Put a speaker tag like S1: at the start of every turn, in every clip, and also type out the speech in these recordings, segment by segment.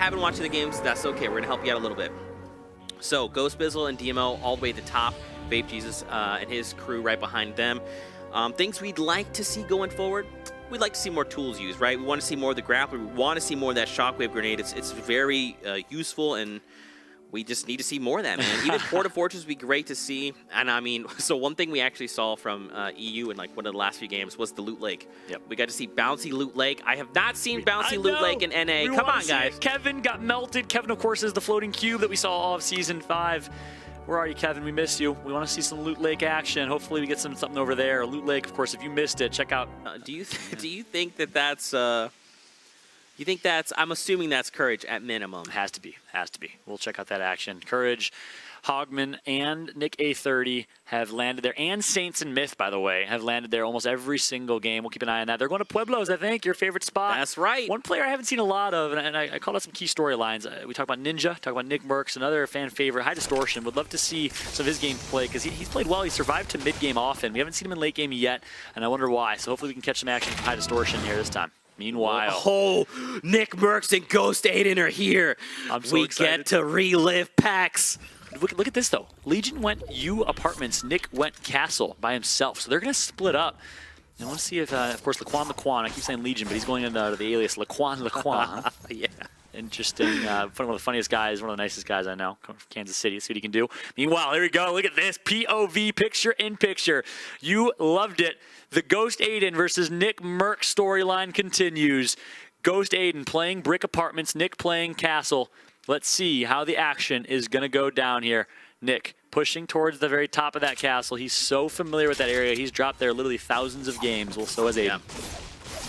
S1: haven't watched the games, that's okay. We're going to help you out a little bit. So, Ghost Bizzle and DMO all the way at the top. Vape Jesus and his crew right behind them. Things we'd like to see going forward. We'd like to see more tools used, right? We want to see more of the grappler. We want to see more of that shockwave grenade. It's very useful, and we just need to see more of that, man. Even Port of Fortress would be great to see. And I mean, so one thing we actually saw from EU in like one of the last few games was the Loot Lake. Yep. We got to see Bouncy Loot Lake. I have not seen Bouncy Loot Lake in NA. Come on, guys.
S2: Kevin got melted. Kevin, of course, is the floating cube that we saw all of Season 5. Where are you, Kevin? We miss you. We want to see some Loot Lake action. Hopefully we get something over there. Loot Lake, of course, if you missed it, check out.
S1: Do you think that that's... you think that's... I'm assuming that's Courage at minimum.
S2: Has to be. Has to be. We'll check out that action. Courage, Hogman, and Nick A30 have landed there. And Saints and Myth, by the way, have landed there almost every single game. We'll keep an eye on that. They're going to Pueblos, I think, your favorite spot.
S1: That's right.
S2: One player I haven't seen a lot of, and I called out some key storylines. We talk about Ninja, talk about Nick Merckx, another fan favorite, High Distortion. Would love to see some of his game play because he's played well. He survived to mid-game often. We haven't seen him in late game yet, and I wonder why. So hopefully we can catch some action from High Distortion here this time. Meanwhile,
S1: Nick Merckx and Ghost Aiden are here.
S2: I'm so
S1: excited. Get to relive PAX.
S2: Look at this, though. Legion went U Apartments. Nick went Castle by himself. So they're going to split up. And I want to see if, of course, Laquan. I keep saying Legion, but he's going into the alias Laquan.
S1: Yeah.
S2: Interesting. One of the funniest guys, one of the nicest guys I know. Coming from Kansas City. Let's see what he can do. Meanwhile, here we go. Look at this. POV picture-in-picture. You loved it. The Ghost Aiden versus Nick Merckx storyline continues. Ghost Aiden playing Brick Apartments, Nick playing Castle. Let's see how the action is going to go down here. Nick pushing towards the very top of that castle. He's so familiar with that area. He's dropped there literally thousands of games. Well, so has Aiden.
S1: Yeah.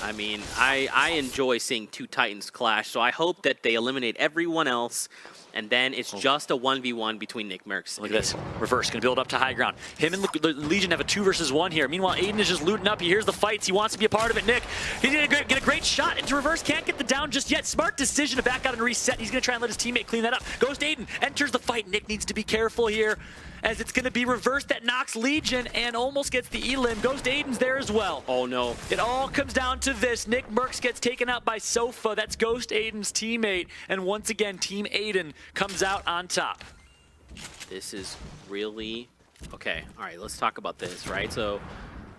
S1: I mean, I enjoy seeing two Titans clash, so I hope that they eliminate everyone else, and then it's just a 1v1 between Nick Merckx.
S2: Look at this. Reverse, going to build up to high ground. Him and the Legion have a 2 versus 1 here. Meanwhile, Aiden is just looting up. He hears the fights. He wants to be a part of it. Nick, he's going to get a great shot into Reverse. Can't get the down just yet. Smart decision to back out and reset. He's going to try and let his teammate clean that up. Ghost Aiden enters the fight. Nick needs to be careful here, as it's going to be Reverse that knocks Legion and almost gets the elim. Ghost Aiden's there as well.
S1: Oh, no.
S2: It all comes down to this. Nick Merckx gets taken out by Sofa. That's Ghost Aiden's teammate. And once again, Team Aiden comes out on top.
S1: This is really... Okay, all right, let's talk about this, right? So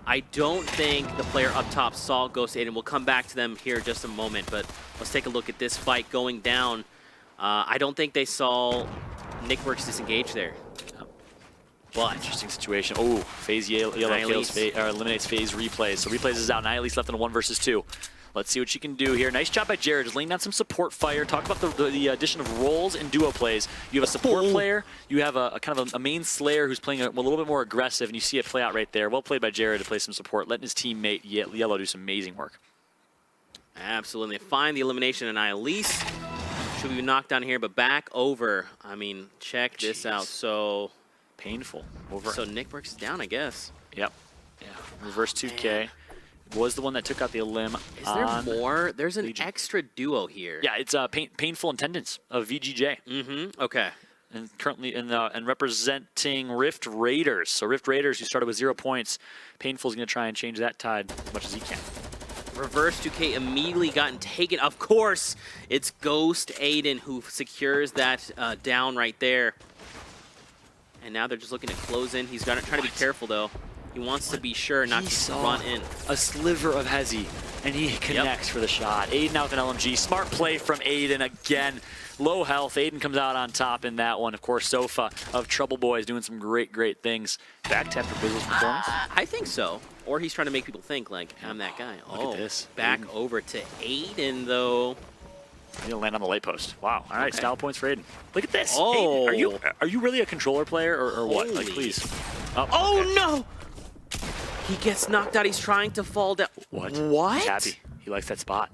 S1: I don't think the player up top saw Ghost Aiden. We'll come back to them here in just a moment, but let's take a look at this fight going down. I don't think they saw Nick Merckx disengage there.
S2: But interesting situation. Oh, phase yellow kills, eliminates phase replays. So replays is out. Nihilise left in a 1 versus 2. Let's see what she can do here. Nice job by Jared, just laying down some support fire. Talk about the addition of roles and duo plays. You have a support player. You have a kind of a main slayer who's playing a little bit more aggressive, and you see it play out right there. Well played by Jared to play some support, letting his teammate Yellow do some amazing work.
S1: Absolutely. Find the elimination and Nihilise. Should be knocked down here, but back over. I mean, check this out. So
S2: painful. Over.
S1: So Nick Merckx is down, I guess.
S2: Yep. Yeah. Reverse 2K. Was the one that took out the elim.
S1: Is there more? There's an extra duo here.
S2: Yeah, it's Painful Intendants of VGJ.
S1: Mm-hmm. Okay.
S2: And currently and representing Rift Raiders. So Rift Raiders, who started with 0 points. Painful's going to try and change that tide as much as he can.
S1: Reverse 2K immediately gotten taken. Of course, it's Ghost Aiden who secures that down right there. And now they're just looking to close in. He's trying to be careful, though. He wants to be sure not to run in.
S2: A sliver of Hezi, and he connects for the shot. Aiden out with an LMG. Smart play from Aiden again. Low health. Aiden comes out on top in that one. Of course, Sofa of Trouble Boys doing some great things. Back tap for Bizzle's performance?
S1: I think so. Or he's trying to make people think, like, I'm that guy.
S2: Look at this.
S1: Back over to Aiden, though.
S2: He'll land on the light post. Wow. All right,
S1: okay.
S2: Style points for Aiden. Look at this.
S1: Oh.
S2: Aiden, are you really a controller player or what? Like, please.
S1: Oh,
S2: okay.
S1: no! He gets knocked out. He's trying to fall down.
S2: What?
S1: What?
S2: Happy. He likes that spot.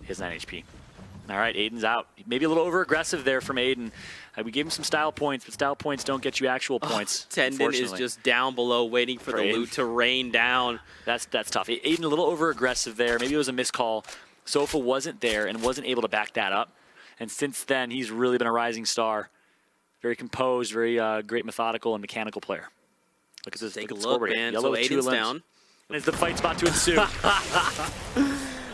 S2: He has 9 HP. All right, Aiden's out. Maybe a little over-aggressive there from Aiden. We gave him some style points, but style points don't get you actual points.
S1: Tendon is just down below waiting for the loot to rain down.
S2: That's tough. Aiden a little over-aggressive there. Maybe it was a miscall. Sofa wasn't there and wasn't able to back that up. And since then, he's really been a rising star. Very composed, very great methodical and mechanical player. Look at this.
S1: Take a look, man.
S2: Yellow
S1: so Aiden's down.
S2: And it's the fight spot to ensue.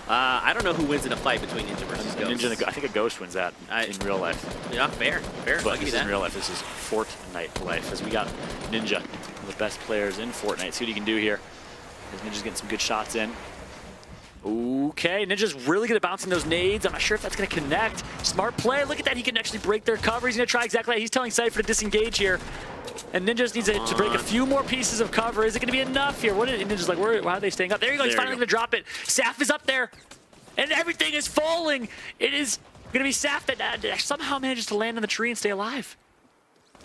S1: I don't know who wins in a fight between Ninja versus Ghost.
S2: Ninja and I think a Ghost wins that in real life.
S1: Yeah, fair.
S2: But
S1: I'll give you
S2: this
S1: that.
S2: is in real life. This is Fortnite life. As we got Ninja, one of the best players in Fortnite. See what he can do here. As Ninja's getting some good shots in. Okay, Ninja's really good at bouncing those nades. I'm not sure if that's going to connect. Smart play. Look at that. He can actually break their cover. He's going to try exactly that. He's telling Cypher to disengage here. And Ninja just needs to break a few more pieces of cover. Is it going to be enough here? What is Ninja's like, why are they staying up? There you go. He's finally going to drop it. Saf is up there. And everything is falling. It is going to be Saf that somehow manages to land on the tree and stay alive.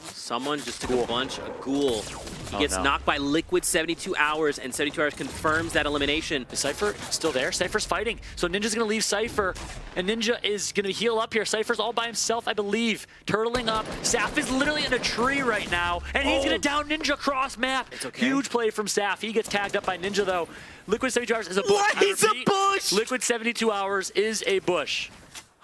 S1: Someone just took a bunch of Ghoul. He gets knocked by Liquid 72 hours, and 72 hours confirms that elimination.
S2: Is Cypher still there? Cypher's fighting. So Ninja's going to leave Cypher, and Ninja is going to heal up here. Cypher's all by himself, I believe. Turtling up. Saf is literally in a tree right now, and he's going to down Ninja cross map.
S1: It's okay.
S2: Huge play from Saf. He gets tagged up by Ninja, though. Liquid 72 hours is a bush.
S1: What? He's a bush!
S2: Liquid 72 hours is a bush.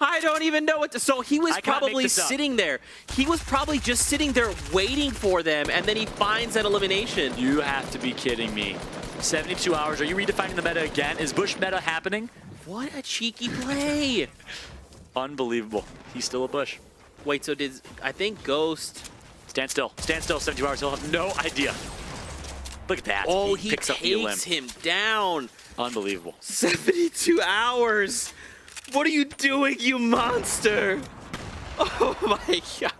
S1: I don't even know what to... So he was probably sitting there. He was probably just sitting there waiting for them, and then he finds that elimination.
S2: You have to be kidding me. 72 hours. Are you redefining the meta again? Is bush meta happening?
S1: What a cheeky play.
S2: Unbelievable. He's still a bush.
S1: Wait, so did... I think Ghost...
S2: Stand still. Stand still. 72 hours. He'll have no idea. Look at that.
S1: Oh, he
S2: picks up the limb.
S1: takes him down.
S2: Unbelievable.
S1: 72 hours. What are you doing, you monster? Oh my god.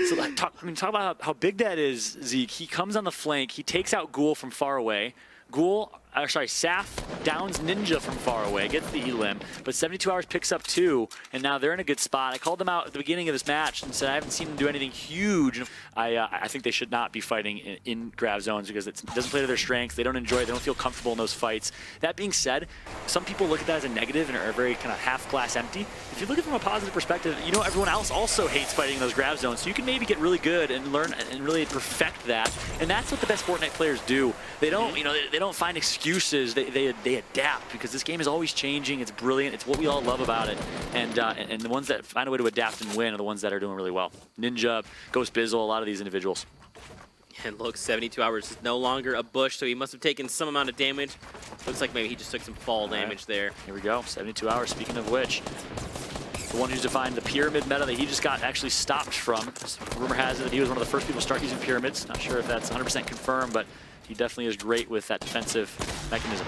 S2: So talk about how big that is, Zeke. He comes on the flank. He takes out Ghoul from far away. Saf downs Ninja from far away, gets the elim, but 72 hours picks up 2, and now they're in a good spot. I called them out at the beginning of this match and said I haven't seen them do anything huge. I think they should not be fighting in grab zones because it doesn't play to their strengths. They don't enjoy it. They don't feel comfortable in those fights. That being said, some people look at that as a negative and are very kind of half glass empty. If you look at it from a positive perspective, you know everyone else also hates fighting in those grab zones, so you can maybe get really good and learn and really perfect that. And that's what the best Fortnite players do. They don't, they don't find excuses. They adapt because this game is always changing. It's brilliant. It's what we all love about it. And the ones that find a way to adapt and win are the ones that are doing really well. Ninja, Ghost Bizzle, a lot of these individuals.
S1: And look, 72 hours is no longer a bush, so he must have taken some amount of damage. Looks like maybe he just took some fall damage there.
S2: Here we go. 72 hours. Speaking of which, the one who's defined the pyramid meta that he just got actually stopped from. Rumor has it that he was one of the first people to start using pyramids. Not sure if that's 100% confirmed, but he definitely is great with that defensive mechanism.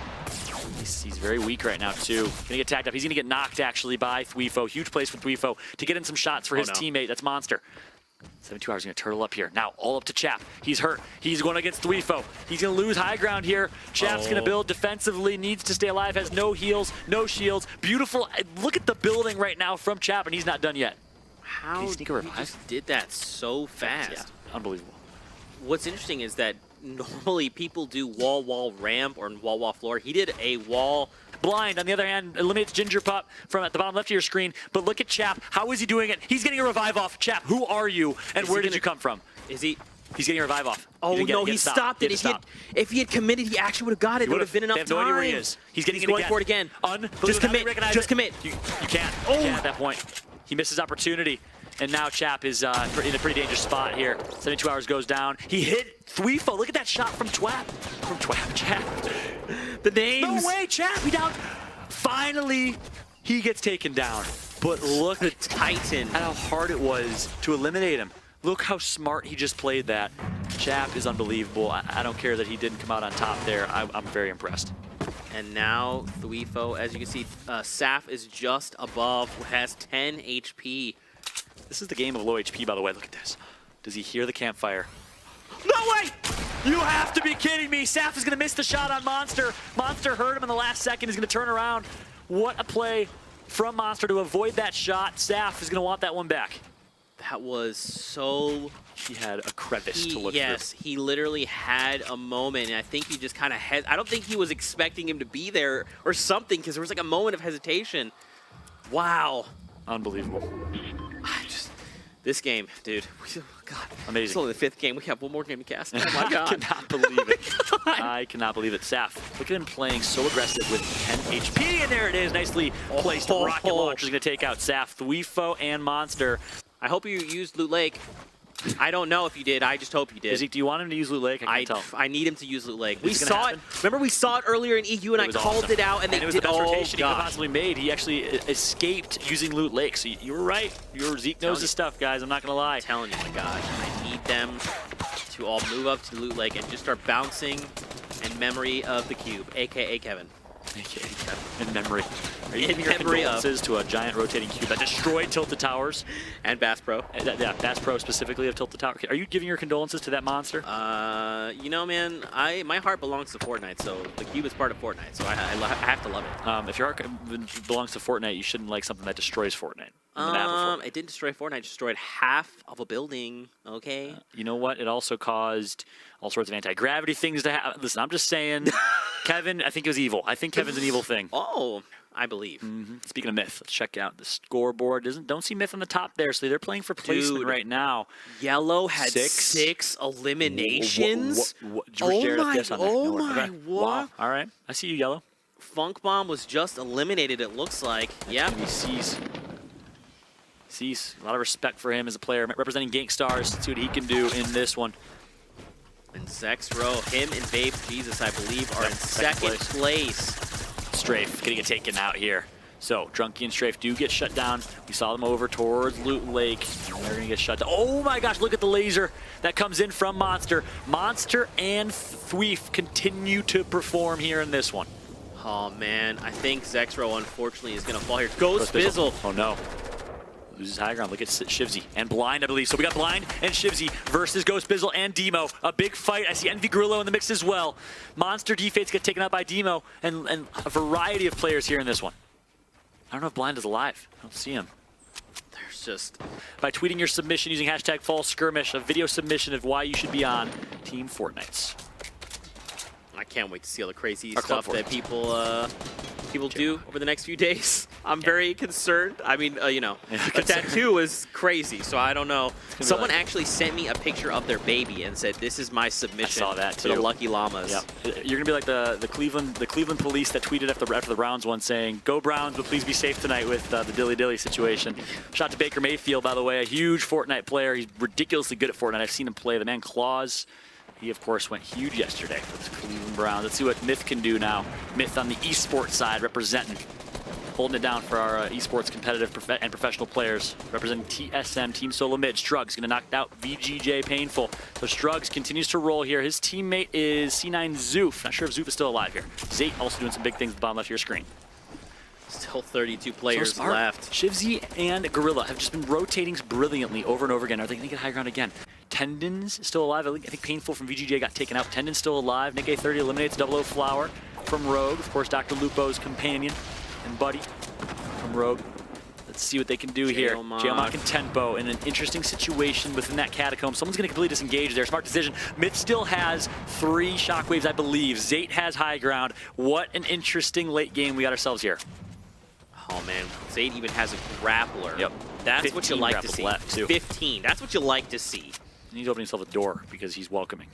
S2: He's very weak right now, too. Gonna get tagged up. He's gonna get knocked, actually, by Thweefo. Huge place for Thweefo to get in some shots for his teammate. That's Monster. 72 hours gonna turtle up here. Now, all up to Chap. He's hurt. He's going against Thweefo. He's gonna lose high ground here. Chap's gonna build defensively, needs to stay alive, has no heals, no shields. Beautiful. Look at the building right now from Chap, and he's not done yet.
S1: How he just did that so fast?
S2: Yeah, unbelievable.
S1: What's interesting is that normally people do wall ramp or wall floor. He did a wall.
S2: Blind, on the other hand, eliminates Ginger Pup from at the bottom left of your screen. But look at Chap. How is he doing it? He's getting a revive off. Chap, who are you? And where did you come from?
S1: Is he?
S2: He's getting a revive off.
S1: Oh, no, he stopped it. If he had committed, he actually would have got it. It would have been enough time.
S2: They have no idea where he is. He's getting
S1: going for it again. Just commit. Just commit.
S2: You can't. You can't at that point. He misses opportunity. And now Chap is in a pretty dangerous spot here. 72 hours goes down. He hit Thweefo. Look at that shot from Twap. Chap.
S1: The names.
S2: No way, Chap. He down. Finally, he gets taken down. But look
S1: the Titan
S2: at how hard it was to eliminate him. Look how smart he just played that. Chap is unbelievable. I don't care that he didn't come out on top there. I'm very impressed.
S1: And now Thweefo, as you can see, Saf is just above, has 10 HP.
S2: This is the game of low HP, by the way. Look at this. Does he hear the campfire?
S1: No way!
S2: You have to be kidding me. Saf is going to miss the shot on Monster. Monster heard him in the last second. He's going to turn around. What a play from Monster to avoid that shot. Saf is going to want that one back.
S1: That was so...
S2: He had a crevice to look through.
S1: Yes, he literally had a moment, and I think he just kind of I don't think he was expecting him to be there or something, because there was like a moment of hesitation. Wow.
S2: Unbelievable.
S1: This game, dude. God,
S2: amazing.
S1: It's only the 5th game. We have one more game to cast. Oh my god.
S2: I cannot believe it. I cannot believe it. Saf, look at him playing so aggressive with 10 HP, and there it is. Nicely placed. Rocket launcher is going to take out Saf, Thweefo, and Monster.
S1: I hope you used Loot Lake. I don't know if you did. I just hope you did.
S2: Zeke, do you want him to use Loot Lake? I can't tell.
S1: I need him to use Loot Lake. We
S2: Is it
S1: saw
S2: gonna
S1: it. Remember, we saw it earlier in EU, and I called
S2: awesome.
S1: it out, and they
S2: it was
S1: did.
S2: the best
S1: Oh,
S2: rotation he could
S1: gosh.
S2: possibly made. He actually escaped using Loot Lake. So you were right. Zeke knows his stuff, guys. I'm not gonna lie.
S1: I'm telling you, my gosh, I need them to all move up to the Loot Lake and just start bouncing in memory of the cube, aka Kevin.
S2: AKA Kevin. In memory. Are you
S1: In
S2: giving your
S1: memory of.
S2: condolences to a giant rotating cube that destroyed Tilted Towers?
S1: And Bass Pro.
S2: Yeah, Bass Pro specifically of Tilted Tower. Are you giving your condolences to that monster?
S1: You know, man, my heart belongs to Fortnite, so the cube is part of Fortnite, so I have to love it.
S2: If your heart belongs to Fortnite, you shouldn't like something that destroys Fortnite. On the map of Fortnite.
S1: It didn't destroy Fortnite, it destroyed half of a building, okay?
S2: You know what? It also caused all sorts of anti-gravity things to happen. Listen, I'm just saying, Kevin, I think it was evil. I think Kevin's an evil thing.
S1: Oh, I believe.
S2: Speaking of Myth, let's check out the scoreboard. Don't see Myth on the top there, so they're playing for placement right now.
S1: Yellow had six eliminations.
S2: Oh
S1: my,
S2: wow. All right, I see you, Yellow.
S1: Funk Bomb was just eliminated, it looks like. Yep.
S2: Cease. A lot of respect for him as a player, representing Gankstars. Let's see what he can do in this one.
S1: And Zexro, him and Vape Jesus, I believe, are in second place.
S2: Strafe getting it taken out here. So, Drunky and Strafe do get shut down. We saw them over towards Loot Lake. And they're going to get shut down. Oh my gosh, look at the laser that comes in from Monster. Monster and Thweef continue to perform here in this one.
S1: Oh man, I think Zexro unfortunately is going to fall here. Ghost Bizzle.
S2: Oh no. Loses high ground. Look at Shivzy and Blind, I believe. So we got Blind and Shivzy versus Ghost Bizzle and Demo. A big fight. I see Envy Grillo in the mix as well. Monster Defates get taken out by Demo and a variety of players here in this one. I don't know if Blind is alive. I don't see him.
S1: There's just...
S2: By tweeting your submission using hashtag fallskirmish, a video submission of why you should be on Team Fortnites.
S1: I can't wait to see all the crazy stuff that people do over the next few days. I'm very concerned. I mean, you know, a tattoo is crazy, so I don't know. Someone actually sent me a picture of their baby and said, "This is my submission to the Lucky Llamas."
S2: Yep. You're gonna be like the Cleveland police that tweeted after the Browns one saying, "Go Browns, but please be safe tonight with the Dilly Dilly situation." Shout out to Baker Mayfield, by the way, a huge Fortnite player. He's ridiculously good at Fortnite. I've seen him play. The man Claus. He, of course, went huge yesterday for the Cleveland Browns. Let's see what Myth can do now. Myth on the esports side, representing, holding it down for our esports competitive and professional players. Representing TSM, Team Solo Mid. Strugs going to knock out VGJ Painful. So Strugs continues to roll here. His teammate is C9 Zoof. Not sure if Zoof is still alive here. Zate also doing some big things at the bottom left of your screen.
S1: Still 32 players left.
S2: Shivzy and Gorilla have just been rotating brilliantly over and over again. Are they going to get high ground again? Tendon's still alive. I think Painful from VGJ got taken out. Tendon's still alive. Nick A30 eliminates 00 Flower from Rogue. Of course, Dr. Lupo's companion and buddy from Rogue. Let's see what they can do here. Geomok and Tempo in an interesting situation within that catacomb. Someone's going to completely disengage there. Smart decision. Myth still has 3 shockwaves, I believe. Zate has high ground. What an interesting late game we got ourselves here.
S1: Oh man, Zate even has a grappler.
S2: Yep.
S1: That's what you like to see.
S2: Left too.
S1: 15. That's what you like to see.
S2: He's opening himself a door because he's welcoming.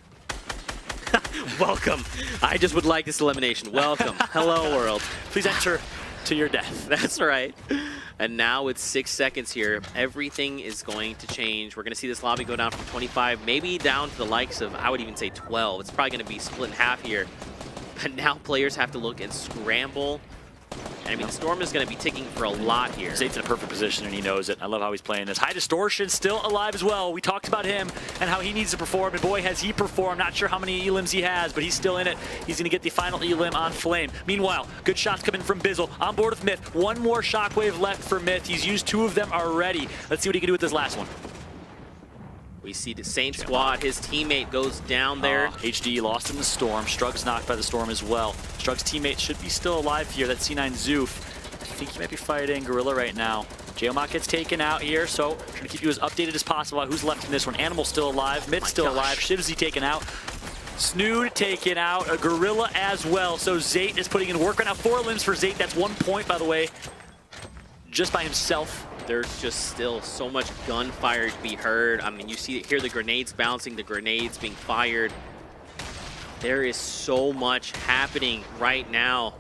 S1: Welcome. I just would like this elimination. Welcome. Hello, world.
S2: Please enter to your death.
S1: That's right. And now with 6 seconds here, everything is going to change. We're going to see this lobby go down from 25, maybe down to the likes of, I would even say 12. It's probably going to be split in half here. But now players have to look and scramble. And I mean, the Storm is going to be ticking for a lot here.
S2: Zate's in a perfect position, and he knows it. I love how he's playing this. High Distortion still alive as well. We talked about him and how he needs to perform, and boy, has he performed. Not sure how many elims he has, but he's still in it. He's going to get the final elim on Flame. Meanwhile, good shots coming from Bizzle. On board with Myth. One more shockwave left for Myth. He's used 2 of them already. Let's see what he can do with this last one.
S1: We see the Saint Squad. His teammate goes down there.
S2: HD lost in the Storm. Strug's knocked by the Storm as well. Strug's teammate should be still alive here. That's C9 Zoof. I think he might be fighting Gorilla right now. Geomok gets taken out here, so trying to keep you as updated as possible about who's left in this one. Animal's still alive. Myth's still alive. Shivzy taken out. Snood taken out. A Gorilla as well. So Zate is putting in work right now. 4 limbs for Zate. That's 1 point, by the way, just by himself.
S1: There's just still so much gunfire to be heard. I mean, you hear the grenades bouncing, the grenades being fired. There is so much happening right now.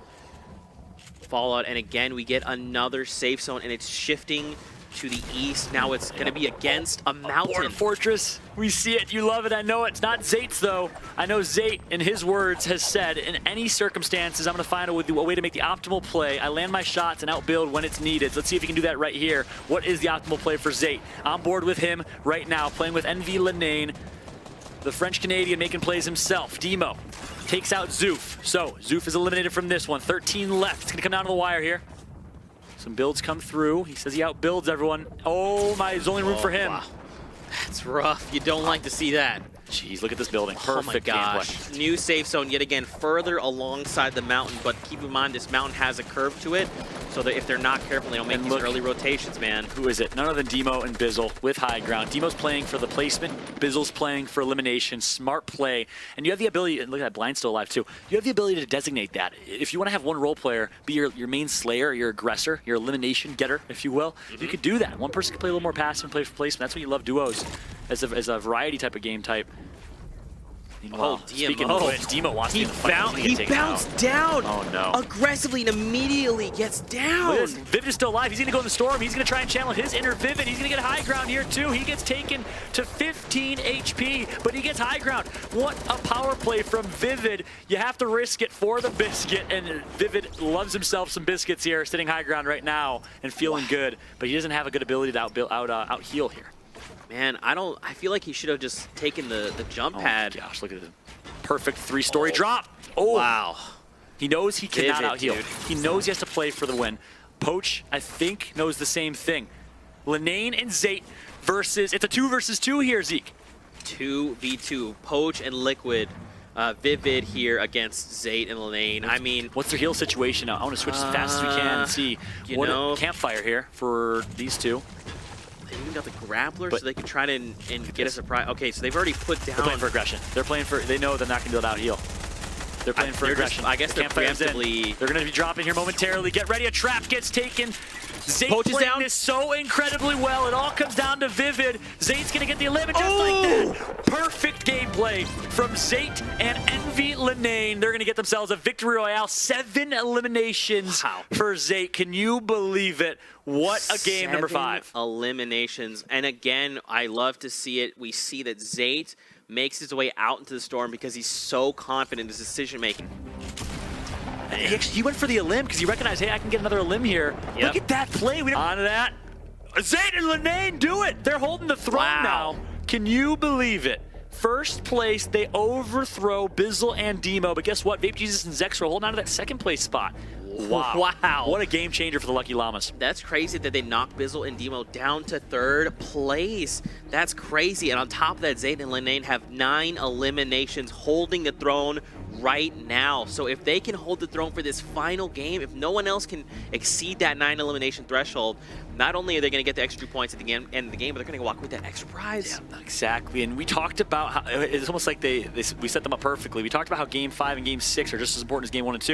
S1: Fallout, and again, we get another safe zone, and it's shifting to the east. Now it's going to be against a mountain.
S2: Border Fortress. We see it. You love it. I know it. It's not Zate's, though. I know Zate, in his words, has said, in any circumstances, I'm going to find a way to make the optimal play. I land my shots and outbuild when it's needed. So let's see if he can do that right here. What is the optimal play for Zate? On board with him right now, playing with NV Lenane, the French-Canadian making plays himself. Demo takes out Zoof. So Zoof is eliminated from this one. 13 left. It's going to come down to the wire here. Some builds come through. He says he outbuilds everyone. Oh my, there's only room for him.
S1: Wow. That's rough. You don't like to see that.
S2: Jeez, look at this building. Perfect
S1: oh my gosh.
S2: gameplay.
S1: New safe zone yet again further alongside the mountain, but keep in mind this mountain has a curve to it, so that if they're not careful, they don't make these early rotations, man.
S2: Who is it? None other than Demo and Bizzle with high ground. Demo's playing for the placement. Bizzle's playing for elimination. Smart play. And you have the ability, and look at that, Blind's still alive too. You have the ability to designate that. If you want to have one role player be your main slayer, your aggressor, your elimination getter, if you will, you could do that. One person can play a little more passive and play for placement. That's why you love duos as a variety type of game type.
S1: Oh,
S2: Speaking of which, Demo wants to be in the fight.
S1: He bounced down
S2: Oh, no.
S1: aggressively and immediately gets down.
S2: Look at this. Vivid is still alive. He's going to go in the storm. He's going to try and channel his inner Vivid. He's going to get high ground here, too. He gets taken to 15 HP, but he gets high ground. What a power play from Vivid. You have to risk it for the biscuit, and Vivid loves himself some biscuits here, sitting high ground right now and feeling good, but he doesn't have a good ability to out heal here.
S1: Man, I feel like he should have just taken the jump pad.
S2: Oh my gosh, look at the perfect three-story drop. Oh,
S1: wow.
S2: He knows he cannot
S1: Vivid,
S2: out-heal.
S1: dude.
S2: He knows he has to play for the win. Poach, I think, knows the same thing. Lenane and Zate versus, it's a 2 versus 2 here, Zeke.
S1: 2v2, Poach and Liquid. Vivid here against Zate and Lenane. I mean,
S2: what's their heal situation now? I want to switch as fast as we can and see what a campfire here for these two.
S1: They even got the grappler, so they can try to and get a surprise. Okay, so they've already put down.
S2: They're playing for aggression. They're playing for. They know they're not going to be able to out heal. They're playing for aggression.
S1: I guess they're preemptively.
S2: They're going to be dropping here momentarily. Get ready. A trap gets taken. Zate
S1: Poach is
S2: playing
S1: down.
S2: this so incredibly well. It all comes down to Vivid. Zate's going to get the eliminate just like that. Perfect gameplay from Zate and Envy Lenane. They're going to get themselves a victory royale. 7 eliminations for Zate. Can you believe it? What a game, number 5.
S1: 7 eliminations. And again, I love to see it. We see that Zate makes his way out into the storm because he's so confident in his decision making.
S2: He went for the elim because he recognized, hey, I can get another elim here.
S1: Yep.
S2: Look at that play. On to that. Zate and Lenane do it. They're holding the throne now. Can you believe it? First place, they overthrow Bizzle and Demo, but guess what? Vape Jesus and Zex are holding on to that second place spot. Wow.
S1: Wow.
S2: What a game changer for the Lucky Llamas.
S1: That's crazy that they knocked Bizzle and Demo down to 3rd place. That's crazy. And on top of that, Zate and Lenane have 9 eliminations, holding the throne right now. So if they can hold the throne for this final game, if no one else can exceed that 9 elimination threshold, not only are they going to get the extra points at the end of the game, but they're going to walk with that extra prize.
S2: Yeah, exactly. And we talked about how it's almost like we set them up perfectly. We talked about how Game 5 and Game 6 are just as important as Game 1 and 2.